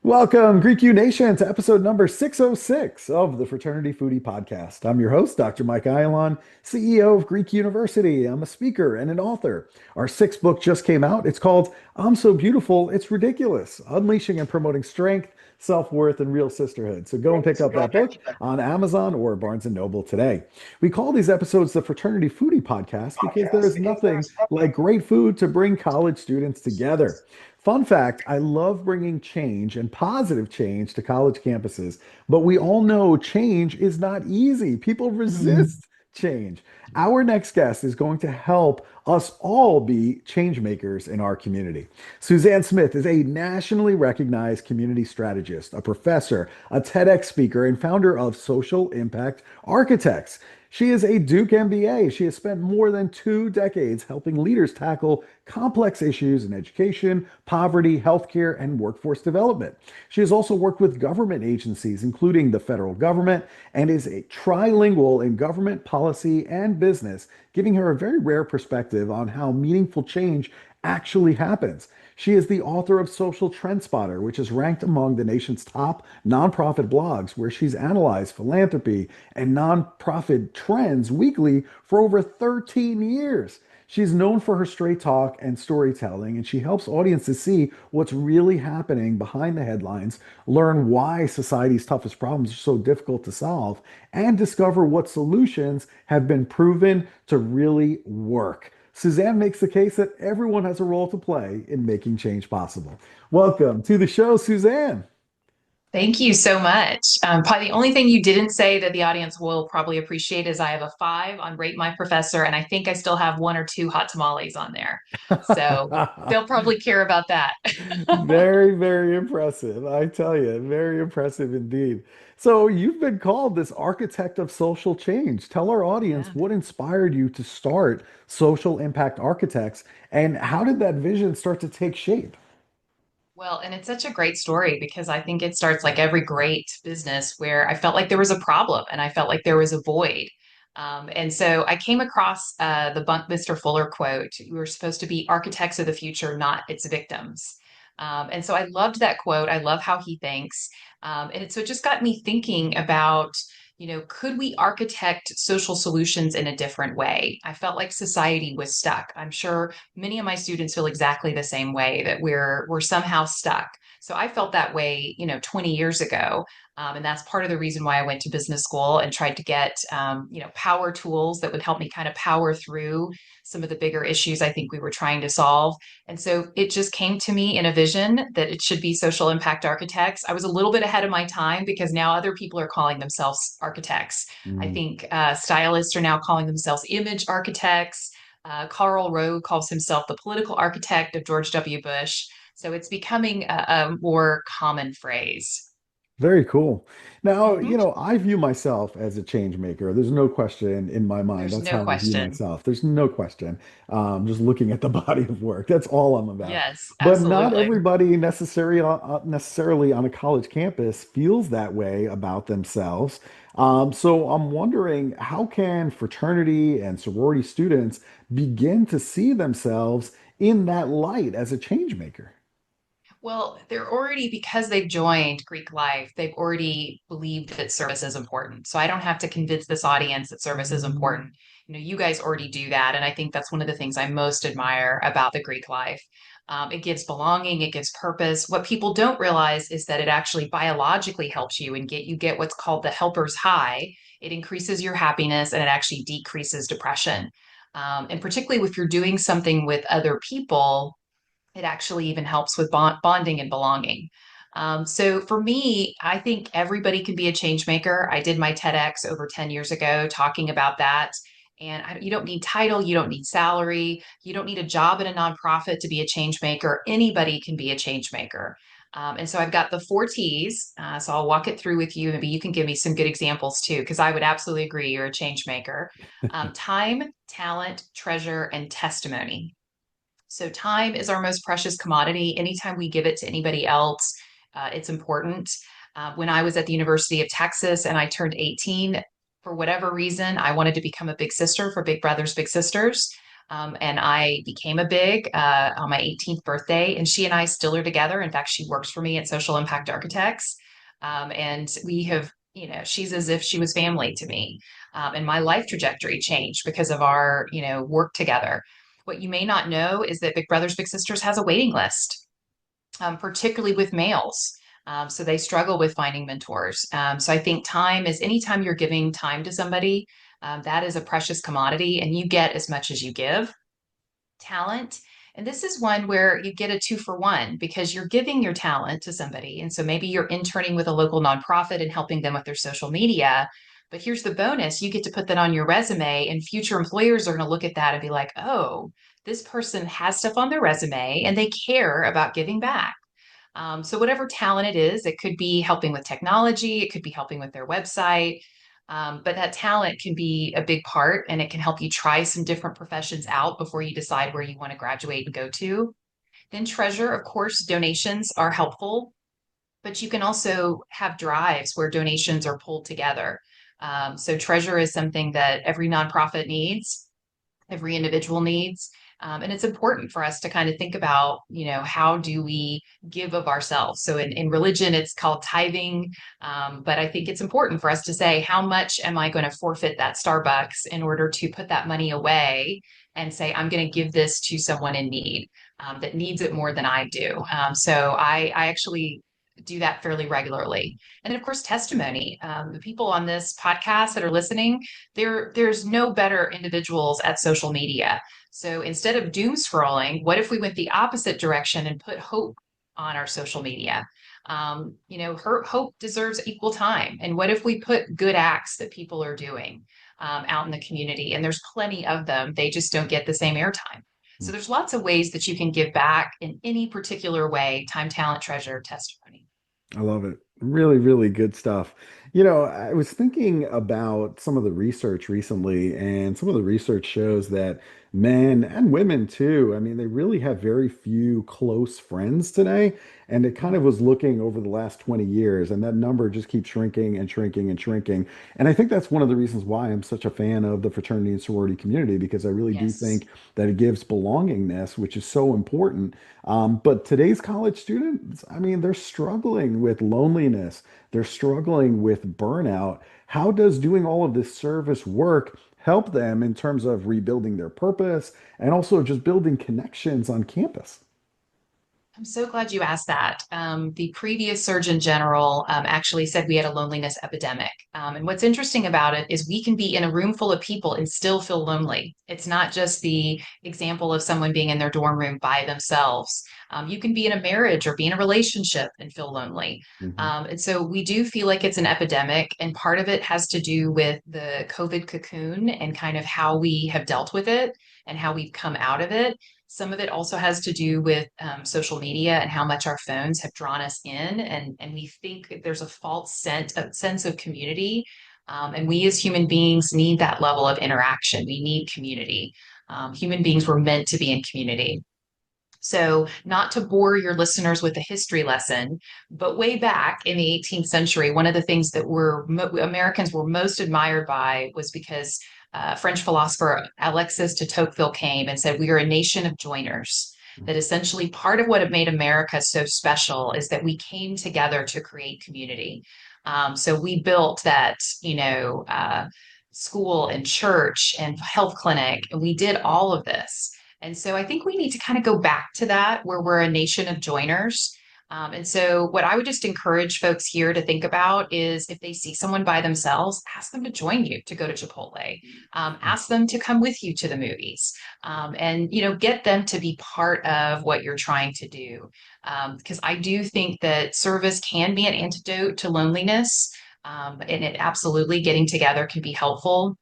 Welcome, Greek U Nation, to episode number 606 of the Fraternity Foodie Podcast. I'm your host, Dr. Mike Ayalon, CEO of Greek University. I'm a speaker and an author. Our sixth book just came out. It's called I'm So Beautiful, It's Ridiculous: Unleashing and Promoting Strength, Self-Worth, and Real Sisterhood. So go and pick up that book on Amazon or Barnes& and Noble today. We call these episodes the Fraternity Foodie Podcast because there is nothing like great food to bring college students together. Fun fact, I love bringing change and positive change to college campuses, but we all know change is not easy. People resist change. Our next guest is going to help us all be change makers in our community. Suzanne Smith is a nationally recognized community strategist, a professor, a TEDx speaker, and founder of Social Impact Architects. She is a Duke MBA. She has spent more than 2 decades helping leaders tackle complex issues in education, poverty, healthcare, and workforce development. She has also worked with government agencies, including the federal government, and is a trilingual in government, policy, and business, giving her a very rare perspective on how meaningful change actually happens. She is the author of Social TrendSpotter, which is ranked among the nation's top nonprofit blogs, where she's analyzed philanthropy and nonprofit trends weekly for over 13 years. She's known for her straight talk and storytelling, and she helps audiences see what's really happening behind the headlines, learn why society's toughest problems are so difficult to solve, and discover what solutions have been proven to really work. Suzanne makes the case that everyone has a role to play in making change possible. Welcome to the show, Suzanne. Thank you so much. Probably the only thing you didn't say that the audience will probably appreciate is I have a 5 on Rate My Professor, and I think I still have 1 or 2 hot tamales on there. So they'll probably care about that. Very, very impressive. I tell you, very impressive indeed. So, you've been called this architect of social change. Tell our audience Yeah. what inspired you to start Social Impact Architects and how did that vision start to take shape? Well, and it's such a great story because I think it starts like every great business where I felt like there was a problem and I felt like there was a void. And so I came across the Buckminster Fuller quote: "We're supposed to be architects of the future, not its victims." And so I loved that quote. I love how he thinks. So it just got me thinking about, could we architect social solutions in a different way? I felt like society was stuck. I'm sure many of my students feel exactly the same way, that we're somehow stuck. So I felt that way, 20 years ago. And that's part of the reason why I went to business school and tried to get, power tools that would help me kind of power through some of the bigger issues I think we were trying to solve. And so it just came to me in a vision that it should be social impact architects. I was a little bit ahead of my time because now other people are calling themselves architects. I Mm. think stylists are now calling themselves image architects. Karl Rove calls himself the political architect of George W. Bush. So it's becoming a more common phrase. Very cool. Now, Mhm. I view myself as a change maker. There's no question in my mind. There's That's no how I view question. myself. There's no question. Just looking at the body of work. That's all I'm about. Yes, But not absolutely. everybody necessarily on a college campus feels that way about themselves. So I'm wondering, how can fraternity and sorority students begin to see themselves in that light as a change maker? Well, they're already, because they've joined Greek life, they've already believed that service is important. So I don't have to convince this audience that service is important. You guys already do that. And I think that's one of the things I most admire about the Greek life. It gives belonging, it gives purpose. What people don't realize is that it actually biologically helps you and you get what's called the helper's high. It increases your happiness and it actually decreases depression. And particularly if you're doing something with other people, it actually even helps with bonding and belonging. So for me, I think everybody can be a change maker. I did my TEDx over 10 years ago talking about that. And you don't need title, you don't need salary, you don't need a job in a nonprofit to be a change maker. Anybody can be a change maker. And so I've got the 4 T's. So I'll walk it through with you. Maybe you can give me some good examples too, because I would absolutely agree you're a change maker. Time, talent, treasure, and testimony. So time is our most precious commodity. Anytime we give it to anybody else, it's important. When I was at the University of Texas and I turned 18, for whatever reason, I wanted to become a big sister for Big Brothers Big Sisters. And I became a big on my 18th birthday, and she and I still are together. In fact, she works for me at Social Impact Architects. And we have, she's as if she was family to me. And my life trajectory changed because of our, work together. What you may not know is that Big Brothers Big Sisters has a waiting list, particularly with males. So they struggle with finding mentors. So I think time is anytime you're giving time to somebody, that is a precious commodity, and you get as much as you give. Talent. And this is one where you get a 2-for-1 because you're giving your talent to somebody. And so maybe you're interning with a local nonprofit and helping them with their social media. But here's the bonus, you get to put that on your resume, and future employers are going to look at that and be like, oh, this person has stuff on their resume and they care about giving back. So whatever talent it is, it could be helping with technology, it could be helping with their website. But that talent can be a big part, and it can help you try some different professions out before you decide where you want to graduate and go to. Then treasure, of course, donations are helpful, but you can also have drives where donations are pulled together. So treasure is something that every nonprofit needs, every individual needs. And it's important for us to kind of think about, how do we give of ourselves? So in religion, it's called tithing. But I think it's important for us to say, how much am I going to forfeit that Starbucks in order to put that money away and say, I'm going to give this to someone in need that needs it more than I do. So I actually do that fairly regularly. And then, of course, testimony. The people on this podcast that are listening, there's no better individuals at social media. So instead of doom scrolling, what if we went the opposite direction and put hope on our social media? Hope deserves equal time. And what if we put good acts that people are doing out in the community? And there's plenty of them. They just don't get the same airtime. So there's lots of ways that you can give back in any particular way: time, talent, treasure, testimony. I love it. Really, really good stuff. I was thinking about some of the research recently, and some of the research shows that men and women too, I mean, they really have very few close friends today. And it kind of was looking over the last 20 years, and that number just keeps shrinking and shrinking and shrinking. And I think that's one of the reasons why I'm such a fan of the fraternity and sorority community, because I really do Yes. think that it gives belongingness, which is so important. But today's college students, I mean, they're struggling with loneliness. They're struggling with burnout. How does doing all of this service work help them in terms of rebuilding their purpose and also just building connections on campus? I'm so glad you asked that. The previous Surgeon General actually said we had a loneliness epidemic. And what's interesting about it is we can be in a room full of people and still feel lonely. It's not just the example of someone being in their dorm room by themselves. You can be in a marriage or be in a relationship and feel lonely. Mhm. And so we do feel like it's an epidemic. And part of it has to do with the COVID cocoon and kind of how we have dealt with it and how we've come out of it. Some of it also has to do with social media and how much our phones have drawn us in, and we think there's a sense of community. And we as human beings need that level of interaction. We need community. Human beings were meant to be in community. So, not to bore your listeners with a history lesson, but way back in the 18th century, one of the things that Americans were most admired by was because French philosopher Alexis de Tocqueville came and said, "We are a nation of joiners." That essentially part of what made America so special is that we came together to create community. So we built that, school and church and health clinic, and we did all of this. And so I think we need to kind of go back to that where we're a nation of joiners. And so, what I would just encourage folks here to think about is if they see someone by themselves, ask them to join you to go to Chipotle. Ask them to come with you to the movies, and get them to be part of what you're trying to do. Because I do think that service can be an antidote to loneliness, and it absolutely getting together can be helpful.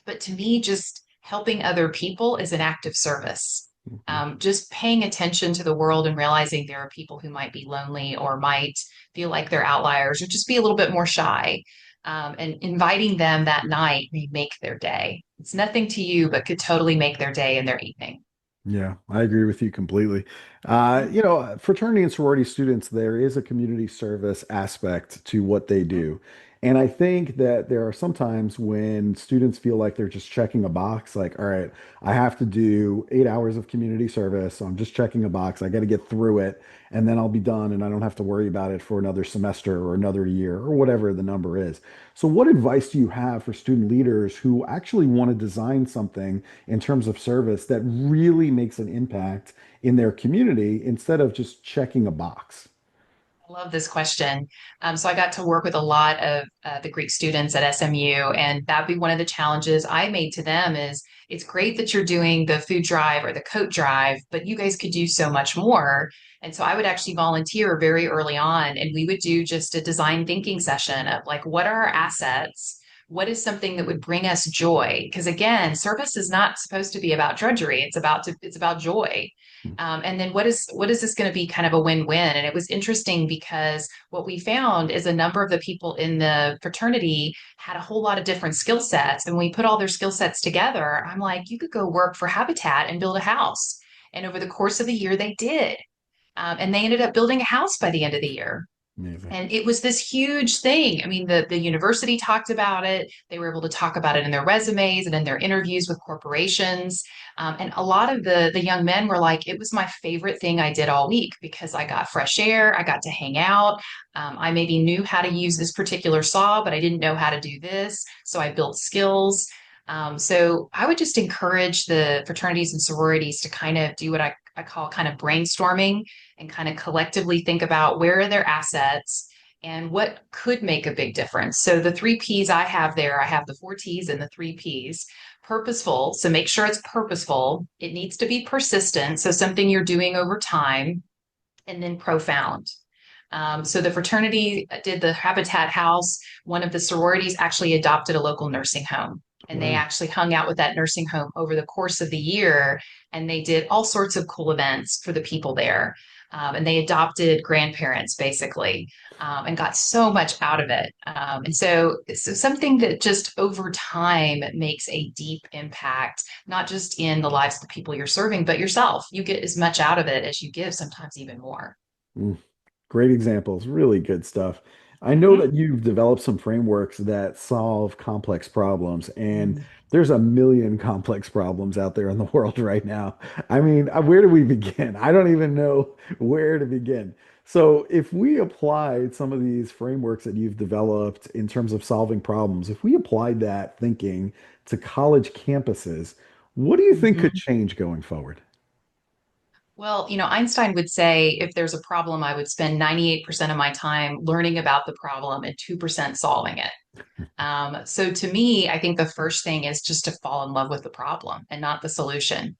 But to me, just helping other people is an act of service. Mhm. Just paying attention to the world and realizing there are people who might be lonely or might feel like they're outliers or just be a little bit more shy. And inviting them that night may make their day. It's nothing to you, but could totally make their day and their evening. Yeah, I agree with you completely. Fraternity and sorority students, there is a community service aspect to what they Mhm. do. And I think that there are some times when students feel like they're just checking a box, like, all right, I have to do 8 hours of community service. So I'm just checking a box. I got to get through it, and then I'll be done, and I don't have to worry about it for another semester or another year or whatever the number is. So, what advice do you have for student leaders who actually want to design something in terms of service that really makes an impact in their community instead of just checking a box? I love this question. So I got to work with a lot of the Greek students at SMU, and that'd be one of the challenges I made to them is it's great that you're doing the food drive or the coat drive, but you guys could do so much more. And so I would actually volunteer very early on, and we would do just a design thinking session of like, what are our assets? What is something that would bring us joy? Because again, service is not supposed to be about drudgery. It's about joy. And then what is this going to be kind of a win-win? And it was interesting because what we found is a number of the people in the fraternity had a whole lot of different skill sets. And when we put all their skill sets together, I'm like, you could go work for Habitat and build a house. And over the course of the year, they did. And they ended up building a house by the end of the year. Amazing. And it was this huge thing. I mean, the university talked about it. They were able to talk about it in their resumes and in their interviews with corporations. And a lot of the young men were like, it was my favorite thing I did all week because I got fresh air, I got to hang out. I maybe knew how to use this particular saw, but I didn't know how to do this. So I built skills. So I would just encourage the fraternities and sororities to kind of do what I call kind of brainstorming and kind of collectively think about where are their assets and what could make a big difference. So the three P's I have there, I have the four T's and the three P's. Purposeful. So make sure it's purposeful. It needs to be persistent. So something you're doing over time, and then profound. So the fraternity did the Habitat House. One of the sororities actually adopted a local nursing home. And they Wow. actually hung out with that nursing home over the course of the year. And they did all sorts of cool events for the people there. And they adopted grandparents basically and got so much out of it. And so something that just over time makes a deep impact, not just in the lives of the people you're serving, but yourself. You get as much out of it as you give, sometimes even more. Mm. Great examples, really good stuff. I know Mm-hmm. that you've developed some frameworks that solve complex problems, and Mm. there's a million complex problems out there in the world right now. I mean, where do we begin? I don't even know where to begin. So, if we applied some of these frameworks that you've developed in terms of solving problems, if we applied that thinking to college campuses, what do you think could Mhm. change going forward? Well, Einstein would say if there's a problem, I would spend 98% of my time learning about the problem and 2% solving it. So to me, I think the first thing is just to fall in love with the problem and not the solution.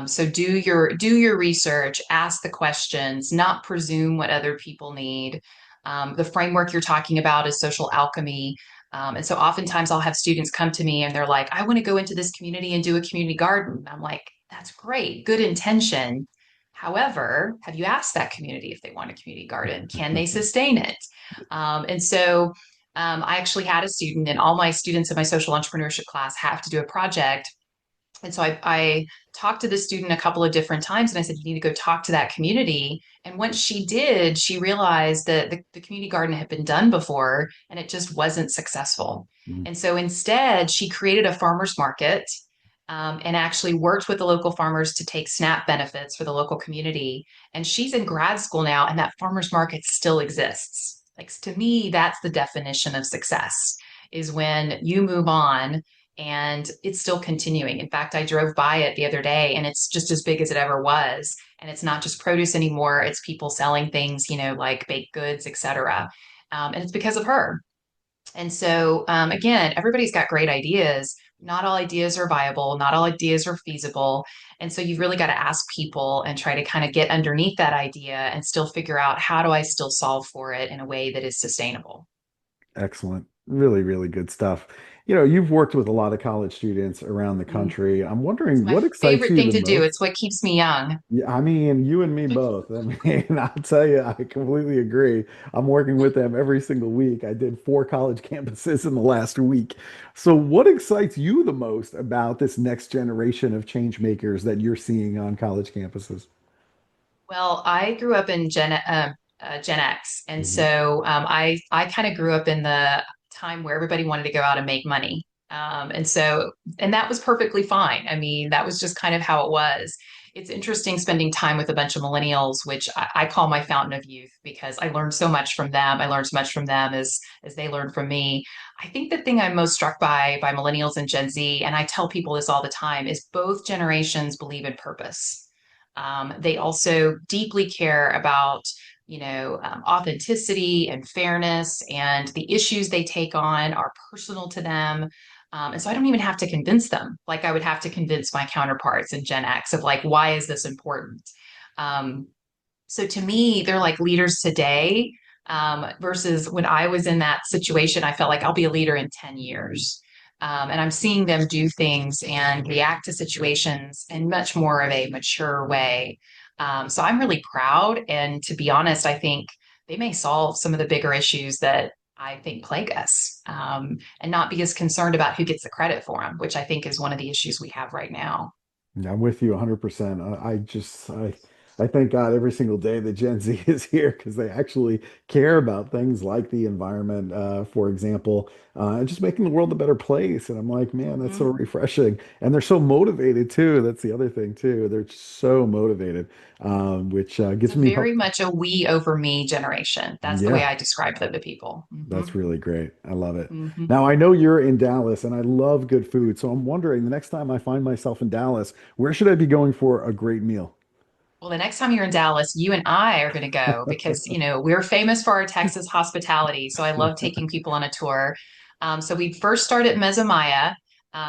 So do your research, ask the questions, not presume what other people need. The framework you're talking about is social alchemy. And so oftentimes I'll have students come to me and they're like, I want to go into this community and do a community garden. I'm like, that's great, good intention. However, have you asked that community if they want a community garden? Can they sustain it? I actually had a student, and all my students in my social entrepreneurship class have to do a project. And so I talked to the student a couple of different times and I said, you need to go talk to that community. And once she did, she realized that the community garden had been done before and it just wasn't successful. Mm. And so instead, she created a farmer's market and actually worked with the local farmers to take SNAP benefits for the local community. And she's in grad school now, and that farmer's market still exists. Like to me, that's the definition of success is when you move on and it's still continuing. In fact, I drove by it the other day and it's just as big as it ever was. And it's not just produce anymore, it's people selling things, like baked goods, etc. And it's because of her. And so, again, everybody's got great ideas. Not all ideas are viable, not all ideas are feasible. And so, you've really got to ask people and try to kind of get underneath that idea and still figure out how do I still solve for it in a way that is sustainable. Excellent. Really, really good stuff. You've worked with a lot of college students around the Mhm. country. I'm It's wondering my what excites favorite you thing the to do. most? It's what keeps me young. Yeah, I mean, you and me both. I mean, I'll tell you, I completely agree. I'm working with them every single week. I did 4 college campuses in the last week. So, what excites you the most about this next generation of change makers that you're seeing on college campuses? Well, I grew up in Gen X, and Hmm. so I kind of grew up in the time where everybody wanted to go out and make money, and that was perfectly fine. I mean, that was just kind of how it was. It's interesting spending time with a bunch of millennials, which I call my fountain of youth because I learned so much from them. I learned so much from them as they learned from me. I think the thing I'm most struck by millennials and Gen Z, and I tell people this all the time, is both generations believe in purpose. They also deeply care about, authenticity and fairness, and the issues they take on are personal to them. And so I don't even have to convince them, like I would have to convince my counterparts in Gen X of like, why is this important? Um, so to me, they're like leaders today, versus when I was in that situation, I felt like I'll be a leader in 10 years. And I'm seeing them do things and react to situations in much more of a mature way. So I'm really proud. And to be honest, I think they may solve some of the bigger issues that I think plague us, and not be as concerned about who gets the credit for them, which I think is one of the issues we have right now. Yeah, I'm with you 100%. I thank God every single day that Gen Z is here because they actually care about things like the environment, for example, and just making the world a better place. And I'm like, man, that's so Mhm. refreshing. And they're so motivated too. That's the other thing too. They're so motivated, which It's gives a me very hope. much a we over me generation. That's the way Yeah, I describe them to people. that's really great. I love it. Hmm. Now, I know you're in Dallas and I love good food. So I'm wondering the next time I find myself in Dallas, where should I be going for a great meal? Well, the next time you're in Dallas, you and I are going to go because, we're famous for our Texas hospitality. So I love taking people on a tour. So we first start at Mezamaya,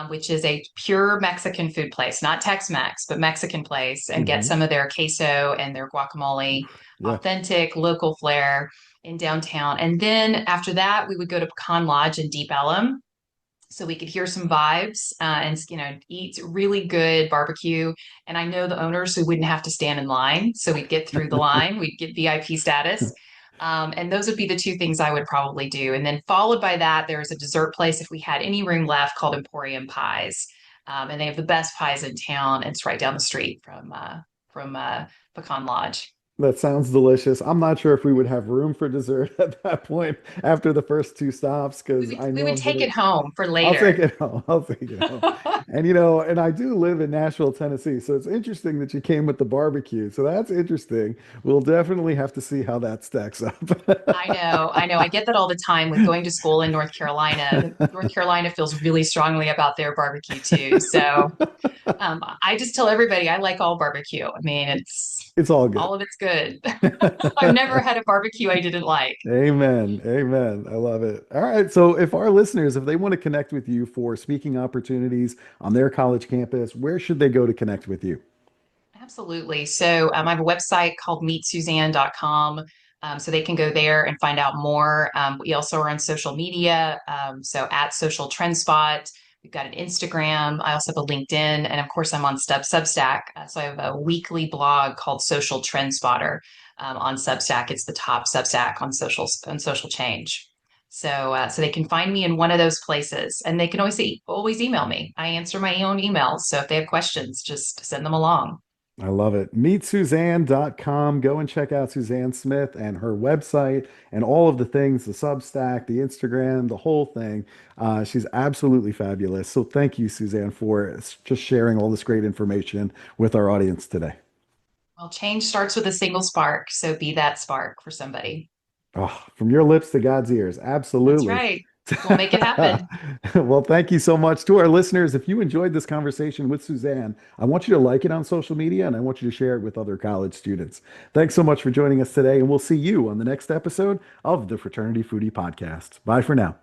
which is a pure Mexican food place, not Tex-Mex, but Mexican place, and get Hmm. some of their queso and their guacamole, Yeah. authentic local flair in downtown. And then after that, we would go to Pecan Lodge in Deep Ellum, so we could hear some vibes, and eat really good barbecue. And I know the owners who wouldn't have to stand in line, so we'd get through the line, we'd get VIP status. And those would be the two things I would probably do. And then followed by that, there's a dessert place if we had any room left called Emporium Pies, and they have the best pies in town. It's right down the street from Pecan Lodge. That sounds delicious. I'm not sure if we would have room for dessert at that point after the first 2 stops We because would I we know would I'm take gonna. it home for I'll take later. it home. I'll take it home. And I do live in Nashville, Tennessee, so it's interesting that you came with the barbecue. So that's interesting. We'll definitely have to see how that stacks up. I know, I know. I get that all the time with going to school in North Carolina. North Carolina feels really strongly about their barbecue too. So I just tell everybody I like all barbecue. I mean, it's It's all good. all of it's good. I've never had a barbecue I didn't like. Amen. Amen. I love it. All right. So if our listeners, if they want to connect with you for speaking opportunities on their college campus, where should they go to connect with you? Absolutely. So I have a website called meetsuzanne.com. So they can go there and find out more. We also are on social media. So at Social TrendSpot, we've got an Instagram. I also have a LinkedIn. And of course, I'm on Substack. So I have a weekly blog called Social TrendSpotter, on Substack. It's the top Substack on social change. So they can find me in one of those places, and they can always email me. I answer my own emails. So if they have questions, just send them along. I love it. MeetSuzanne.com. Go and check out Suzanne Smith and her website and all of the things, the Substack, the Instagram, the whole thing. She's absolutely fabulous. So thank you, Suzanne, for just sharing all this great information with our audience today. Well, change starts with a single spark, so be that spark for somebody. Oh, from your lips to God's ears. That's Absolutely. right. We'll make it happen. Well, thank you so much to our listeners. If you enjoyed this conversation with Suzanne, I want you to like it on social media and I want you to share it with other college students. Thanks so much for joining us today, and we'll see you on the next episode of the Fraternity Foodie Podcast. Bye for now.